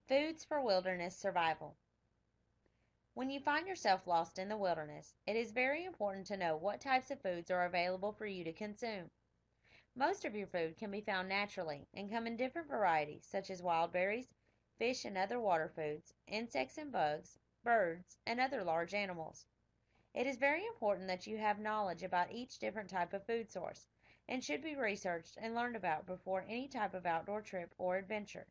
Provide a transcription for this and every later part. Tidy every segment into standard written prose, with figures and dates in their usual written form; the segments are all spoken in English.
Foods for wilderness survival. When you find yourself lost in the wilderness, it is very important to know what types of foods are available for you to consume. Most of your food can be found naturally and come in different varieties, such as wild berries, fish and other water foods, insects and bugs, birds, and other large animals. It is very important that you have knowledge about each different type of food source and should be researched and learned about before any type of outdoor trip or adventure.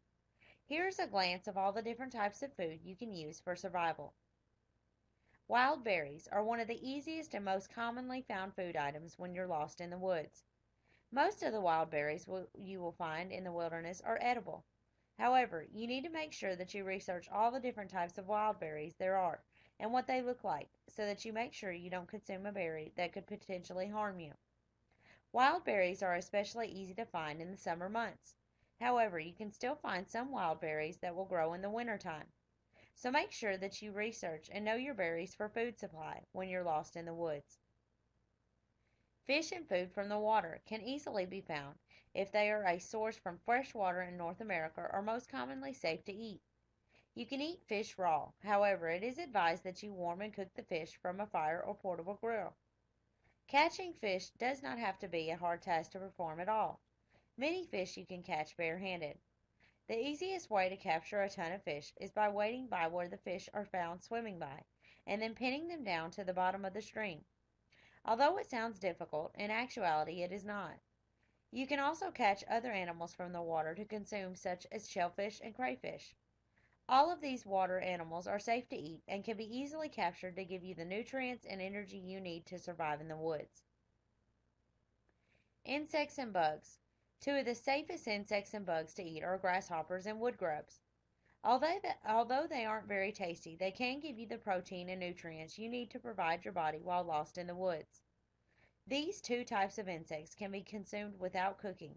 Here's a glance of all the different types of food you can use for survival. Wild berries are one of the easiest and most commonly found food items when you're lost in the woods. Most of the wild berries you will find in the wilderness are edible. However, you need to make sure that you research all the different types of wild berries there are and what they look like so that you make sure you don't consume a berry that could potentially harm you. Wild berries are especially easy to find in the summer months. However, you can still find some wild berries that will grow in the wintertime. So make sure that you research and know your berries for food supply when you're lost in the woods. Fish and food from the water can easily be found if they are a source from fresh water in North America are most commonly safe to eat. You can eat fish raw. However, it is advised that you warm and cook the fish from a fire or portable grill. Catching fish does not have to be a hard task to perform at all. Many fish you can catch barehanded. The easiest way to capture a ton of fish is by wading by where the fish are found swimming by, and then pinning them down to the bottom of the stream. Although it sounds difficult, in actuality it is not. You can also catch other animals from the water to consume, such as shellfish and crayfish. All of these water animals are safe to eat and can be easily captured to give you the nutrients and energy you need to survive in the woods. Insects and bugs. Two of the safest insects and bugs to eat are grasshoppers and wood grubs. Although they aren't very tasty, they can give you the protein and nutrients you need to provide your body while lost in the woods. These two types of insects can be consumed without cooking.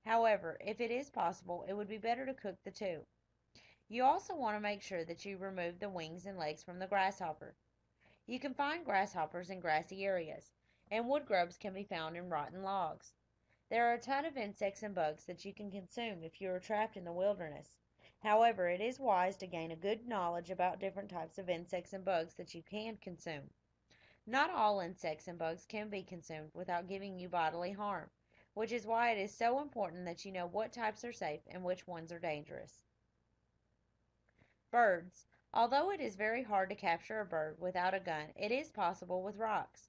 However, if it is possible, it would be better to cook the two. You also want to make sure that you remove the wings and legs from the grasshopper. You can find grasshoppers in grassy areas, and wood grubs can be found in rotten logs. There are a ton of insects and bugs that you can consume if you are trapped in the wilderness. However, it is wise to gain a good knowledge about different types of insects and bugs that you can consume. Not all insects and bugs can be consumed without giving you bodily harm, which is why it is so important that you know what types are safe and which ones are dangerous. Birds. Although it is very hard to capture a bird without a gun, it is possible with rocks.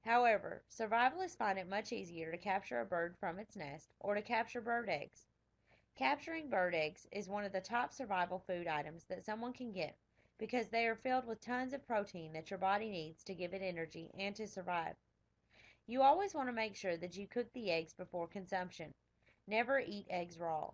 However, survivalists find it much easier to capture a bird from its nest or to capture bird eggs. Capturing bird eggs is one of the top survival food items that someone can get because they are filled with tons of protein that your body needs to give it energy and to survive. You always want to make sure that you cook the eggs before consumption. Never eat eggs raw.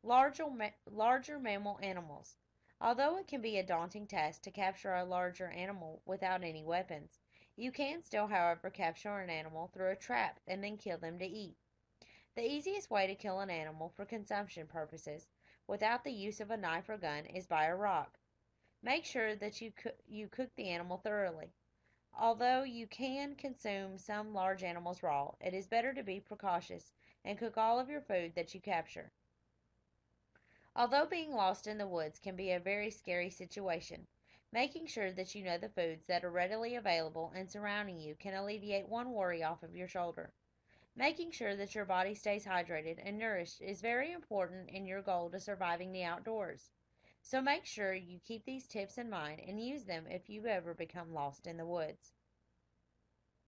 Larger mammal animals. Although it can be a daunting task to capture a larger animal without any weapons, you can still, however, capture an animal through a trap and then kill them to eat. The easiest way to kill an animal for consumption purposes without the use of a knife or gun is by a rock. Make sure that you cook the animal thoroughly. Although you can consume some large animals raw, it is better to be precautious and cook all of your food that you capture. Although being lost in the woods can be a very scary situation, making sure that you know the foods that are readily available and surrounding you can alleviate one worry off of your shoulder. Making sure that your body stays hydrated and nourished is very important in your goal to surviving the outdoors. So make sure you keep these tips in mind and use them if you ever become lost in the woods.